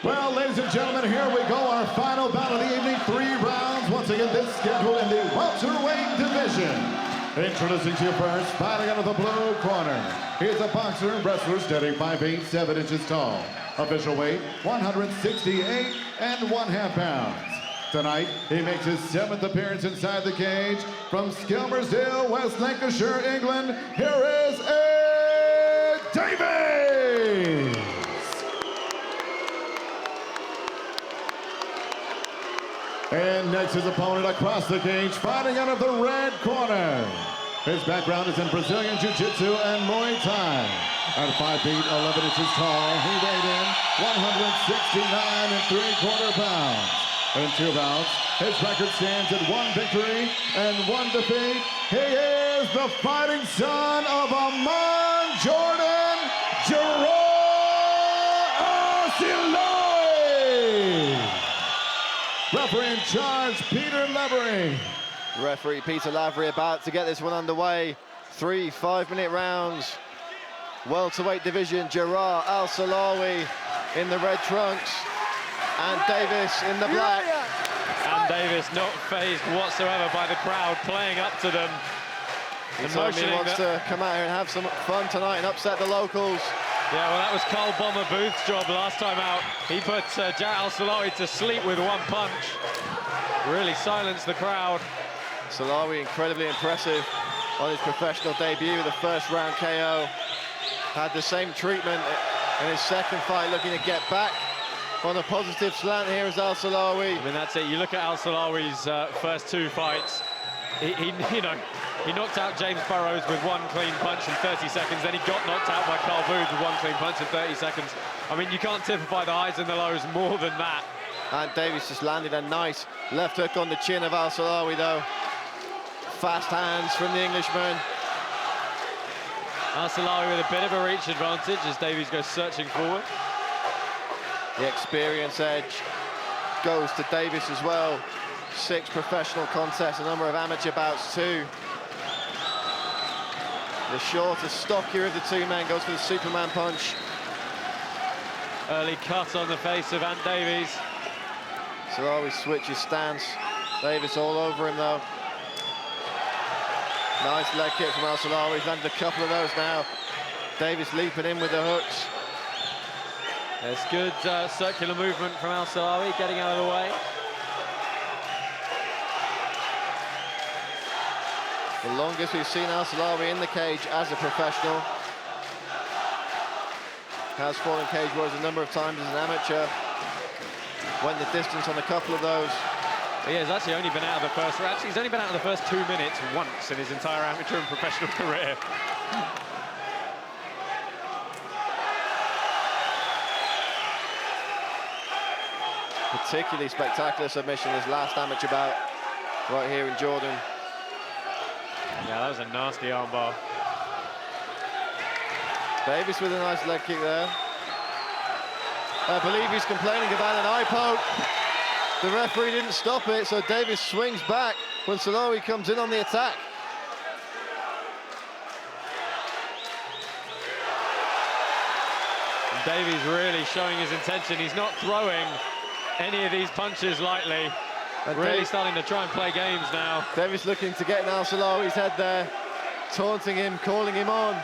Well, ladies and gentlemen, here we go, our final bout of the evening. 3 rounds, once again, this scheduled in the welterweight division. Introducing to you first, fighting out of the blue corner. He's a boxer and wrestler standing 5'8", 7 inches tall. Official weight, 168 1/2 pounds. Tonight, he makes his 7th appearance inside the cage. From Skelmersdale, West Lancashire, England, here is Davies! And next, his opponent across the cage, fighting out of the red corner. His background is in Brazilian Jiu-Jitsu and Muay Thai. At 5 feet, 11 inches tall, he weighed in 169 3/4 pounds. In 2 bouts, his record stands at 1 victory and 1 defeat. He is the fighting son of Amman, Jordan, Jarrah Al-Silawi. Referee in charge, Peter Lavery. Referee Peter Lavery about to get this one underway. 3 5-minute rounds. Welterweight division, Jarrah Al-Silawi in the red trunks and Davies in the black. And Davies not fazed whatsoever by the crowd playing up to them. He certainly wants to come out here and have some fun tonight and upset the locals. Yeah, well, that was Carl Bomber Booth's job last time out. He put Jarrah Al-Silawi to sleep with 1 punch. Really silenced the crowd. Silawi incredibly impressive on his professional debut with a first-round KO. Had the same treatment in his 2nd fight, looking to get back on a positive slant here is Al-Silawi. I mean, that's it. You look at Al-Silawi's first 2 fights. He knocked out James Burrows with 1 clean punch in 30 seconds. Then he got knocked out by Carl Booth with 1 clean punch in 30 seconds. I mean, you can't typify the highs and the lows more than that. And Davies just landed a nice left hook on the chin of Al-Silawi, though. Fast hands from the Englishman. Al-Silawi with a bit of a reach advantage as Davies goes searching forward. The experience edge goes to Davies as well. 6 professional contests, a number of amateur bouts too. The shorter, stockier of the 2 men goes for the Superman punch. Early cut on the face of Ant Davies. Silawi switches stance. Davies all over him though. Nice leg kick from Al-Silawi. He's landed a couple of those now. Davies leaping in with the hooks. There's good circular movement from Al-Silawi, getting out of the way. The longest we've seen Al-Silawi in the cage as a professional. Has fallen cage wars a number of times as an amateur. Went the distance on a couple of those. But yeah, he's actually only been out of the first... Actually, he's only been out of the first 2 minutes once in his entire amateur and professional career. Particularly spectacular submission his last amateur bout right here in Jordan. Yeah, that was a nasty armbar. Davies with a nice leg kick there. I believe he's complaining about an eye poke. The referee didn't stop it, so Davies swings back when Silawi comes in on the attack. And Davies really showing his intention. He's not throwing any of these punches lightly. And really starting to try and play games now. Davies looking to get in Al-Silawi's head there, taunting him, calling him on.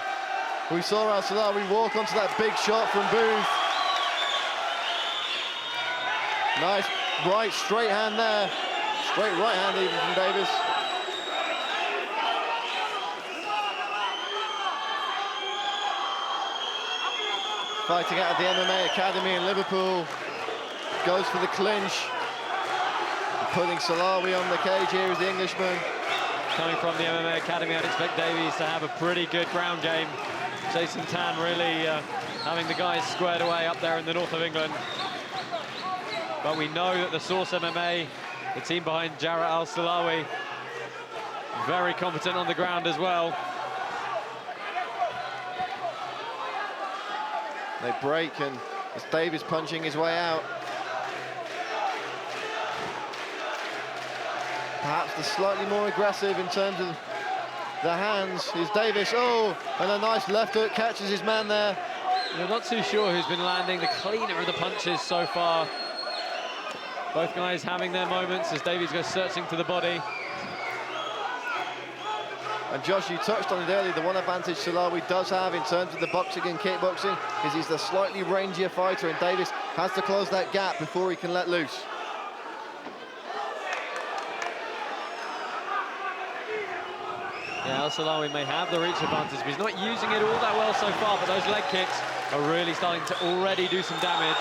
We saw Al-Silawi walk onto that big shot from Booth. Nice right straight hand there. Straight right hand even from Davies. Fighting out of the MMA Academy in Liverpool. Goes for the clinch. Putting Silawi on the cage here is the Englishman. Coming from the MMA Academy, I'd expect Davies to have a pretty good ground game. Jason Tan really having the guys squared away up there in the north of England. But we know that the Source MMA, the team behind Jarrah Al-Silawi, very competent on the ground as well. They break, and it's Davies punching his way out. Perhaps the slightly more aggressive in terms of the hands is Davies. Oh, and a nice left hook catches his man there. I'm not too sure who's been landing the cleaner of the punches so far. Both guys having their moments as Davies goes searching to the body. And Josh, you touched on it earlier, the one advantage Silawi does have in terms of the boxing and kickboxing is he's the slightly rangier fighter, and Davies has to close that gap before he can let loose. Yeah, Al-Silawi may have the reach advantage, but he's not using it all that well so far, but those leg kicks are really starting to already do some damage.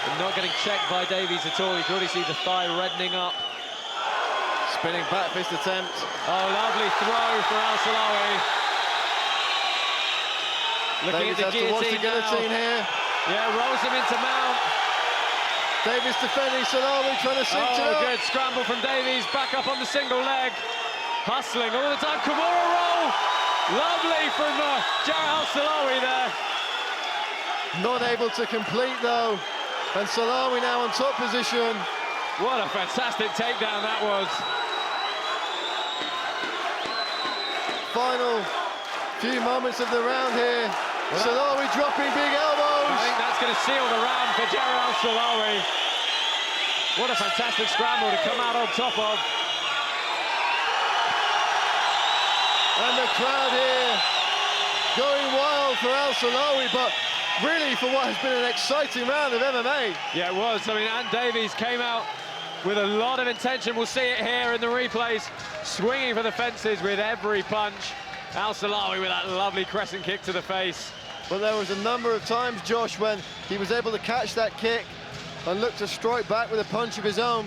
But not getting checked by Davies at all. You can already see the thigh reddening up. Spinning back fist attempt. Oh, lovely throw for Al-Silawi. Looking Davies at the has to watch the guillotine guillotine here. Yeah, rolls him into mount. Davies defending, Silawi trying to cinch it up. Good scramble from Davies, back up on the single leg. Hustling all the time, Kimura roll! Lovely from Jarrah Al-Silawi there. Not able to complete though. And Silawi now on top position. What a fantastic takedown that was. Final few moments of the round here. Silawi dropping big elbows. I think that's going to seal the round for Jarrah Al-Silawi. What a fantastic scramble to come out on top of. And the crowd here going wild for Al-Silawi, but really for what has been an exciting round of MMA. Yeah, it was. I mean, Ant Davies came out with a lot of intention. We'll see it here in the replays. Swinging for the fences with every punch. Al-Silawi with that lovely crescent kick to the face. But there was a number of times, Josh, when he was able to catch that kick and look to strike back with a punch of his own.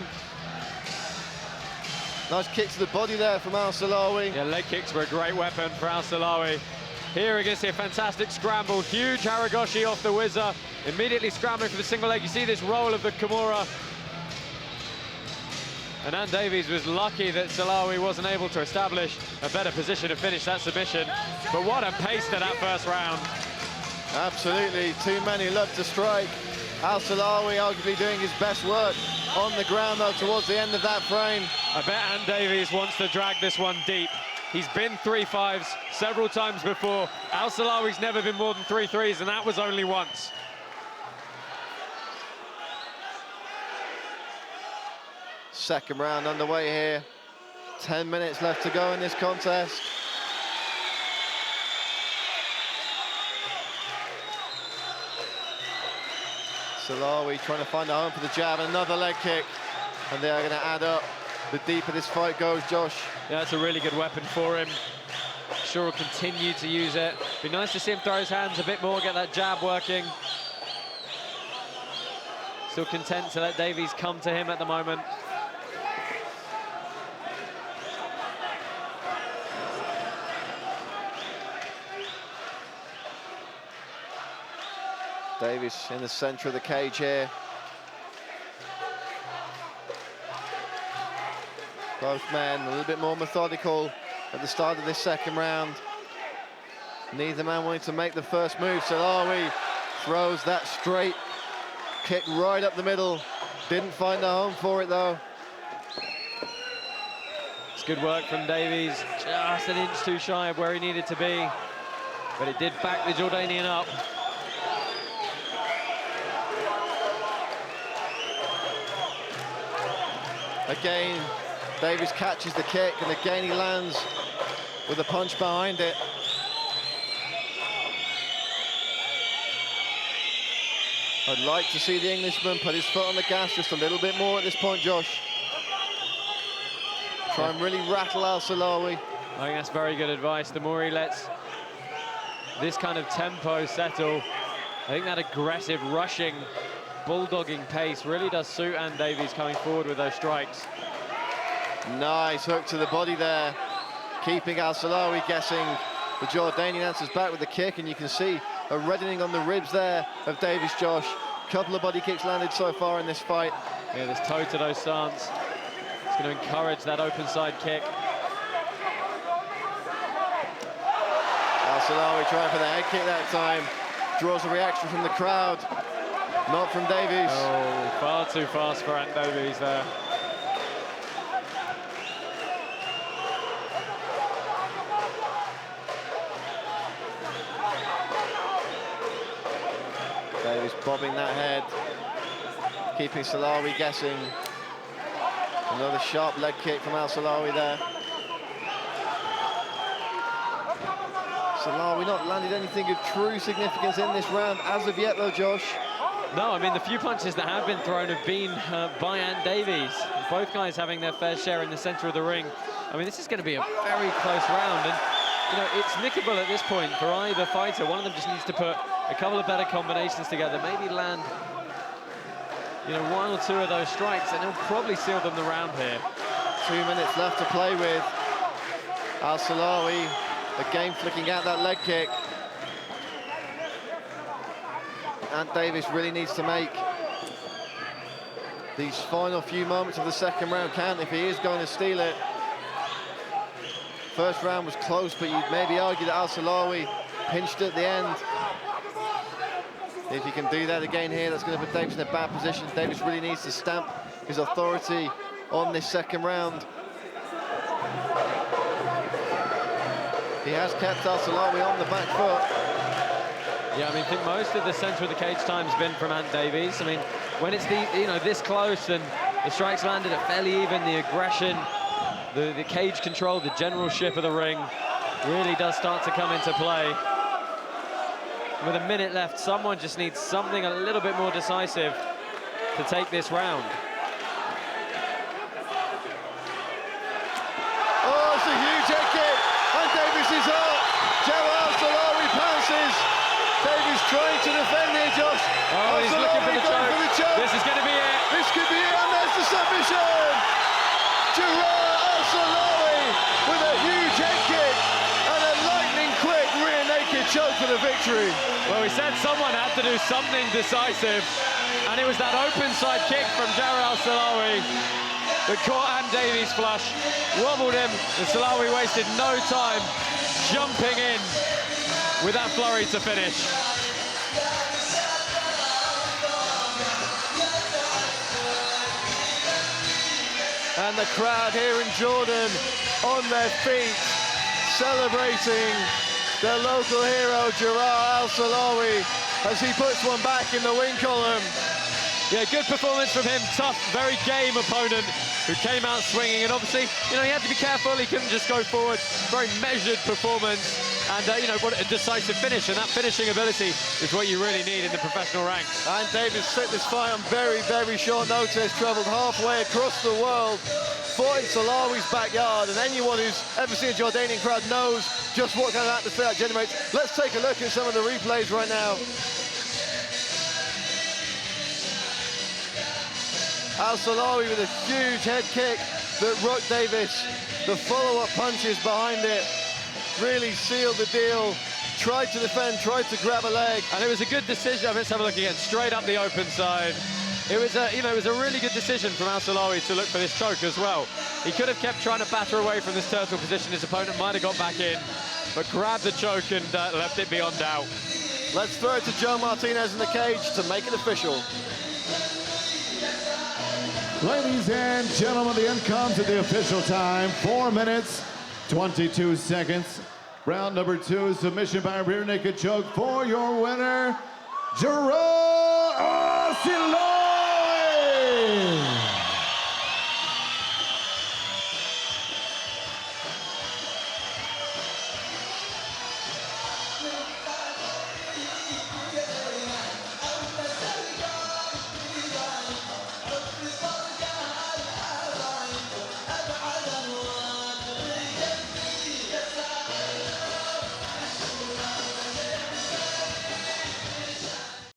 Nice kick to the body there from Al-Silawi. Yeah, leg kicks were a great weapon for Al-Silawi. Here we're going to see a fantastic scramble. Huge Haragoshi off the whizzer. Immediately scrambling for the single leg. You see this roll of the Kimura. And Ant Davies was lucky that Silawi wasn't able to establish a better position to finish that submission. But what a pace to that first round. Absolutely, too many love to strike. Al-Silawi arguably doing his best work on the ground though towards the end of that frame. I bet Ant Davies wants to drag this one deep. He's been 3-5s several times before. Al-Silawi's never been more than 3-3s, and that was only once. Second round underway here. 10 minutes left to go in this contest. Silawi trying to find a home for the jab, and another leg kick. And they are going to add up the deeper this fight goes, Josh. Yeah, it's a really good weapon for him. Sure will continue to use it. Be nice to see him throw his hands a bit more, get that jab working. Still content to let Davies come to him at the moment. Davies in the centre of the cage here. Both men a little bit more methodical at the start of this second round. Neither man wanting to make the first move. Silawi throws that straight kick right up the middle. Didn't find a home for it though. It's good work from Davies. Just an inch too shy of where he needed to be. But it did back the Jordanian up. Again, Davies catches the kick, and again he lands with a punch behind it. I'd like to see the Englishman put his foot on the gas just a little bit more at this point, Josh. Try and really rattle Al-Silawi. I think that's very good advice. The more he lets this kind of tempo settle, I think that aggressive, rushing, bulldogging pace really does suit Ant Davies coming forward with those strikes. Nice hook to the body there, keeping Al-Silawi guessing. The Jordanian answers back with the kick, and you can see a reddening on the ribs there of Davies, Josh. Couple of body kicks landed so far in this fight. Yeah, this toe-to-toe stance. It's going to encourage that open side kick. Al-Silawi trying for the head kick that time. Draws a reaction from the crowd, not from Davies. Oh, far too fast for Ant Davies there. Davies bobbing that head, keeping Silawi guessing. Another sharp leg kick from Al-Silawi there. Silawi not landed anything of true significance in this round as of yet, though, Josh. No, I mean, the few punches that have been thrown have been by Davies. Both guys having their fair share in the center of the ring. I mean, this is going to be a very close round, and you know, it's nickable at this point for either fighter. One of them just needs to put a couple of better combinations together, maybe land, you know, one or two of those strikes, and it'll probably seal them the round here. 2 minutes left to play with. Al-Silawi again flicking out that leg kick. And Davies really needs to make these final few moments of the second round count if he is going to steal it. First round was close, but you'd maybe argue that Al-Silawi pinched at the end. If he can do that again here, that's going to put Davies in a bad position. Davies really needs to stamp his authority on this second round. He has kept Al-Silawi on the back foot. Yeah, I mean, I think most of the center of the cage time's been from Davies. I mean, when it's this close and the strikes landed are fairly even, the aggression, the cage control, the generalship of the ring really does start to come into play. With a minute left, someone just needs something a little bit more decisive to take this round. Oh, it's a huge head kick, and Davies is up. Jarrah Al-Silawi pounces. Davies trying to defend here, Josh. Oh, he's looking for the choke. This is going to be it. This could be it, and there's the submission. Jarrah Al-Silawi with a huge head kick and a lightning-quick rear naked choke for the victory. Well, we said someone had to do something decisive, and it was that open side kick from Jarrah Al-Silawi that caught Davies flush, wobbled him, and Silawi wasted no time jumping in with that flurry to finish. And the crowd here in Jordan on their feet, celebrating their local hero, Jarrah Al-Silawi, as he puts one back in the win column. Yeah, good performance from him. Tough, very game opponent who came out swinging. And obviously, you know, he had to be careful. He couldn't just go forward. Very measured performance. And, you know, what a decisive finish. And that finishing ability is what you really need in the professional ranks. And Davies set this fight on very, very short notice. Travelled halfway across the world. Fought in Silawi's backyard. And anyone who's ever seen a Jordanian crowd knows just what kind of atmosphere that generates. Let's take a look at some of the replays right now. Al-Silawi with a huge head kick that rocked Davies. The follow-up punches behind it really sealed the deal. Tried to defend, tried to grab a leg. And it was a good decision. Let's have a look again. Straight up the open side. It was a, you know, it was a really good decision from Al-Silawi to look for this choke as well. He could have kept trying to batter away from this turtle position. His opponent might have got back in, but grabbed the choke and left it beyond doubt. Let's throw it to Joe Martinez in the cage to make it official. Ladies and gentlemen, the end comes at the official time. 4 minutes, 22 seconds. Round number 2, submission by rear naked choke for your winner, Jarrah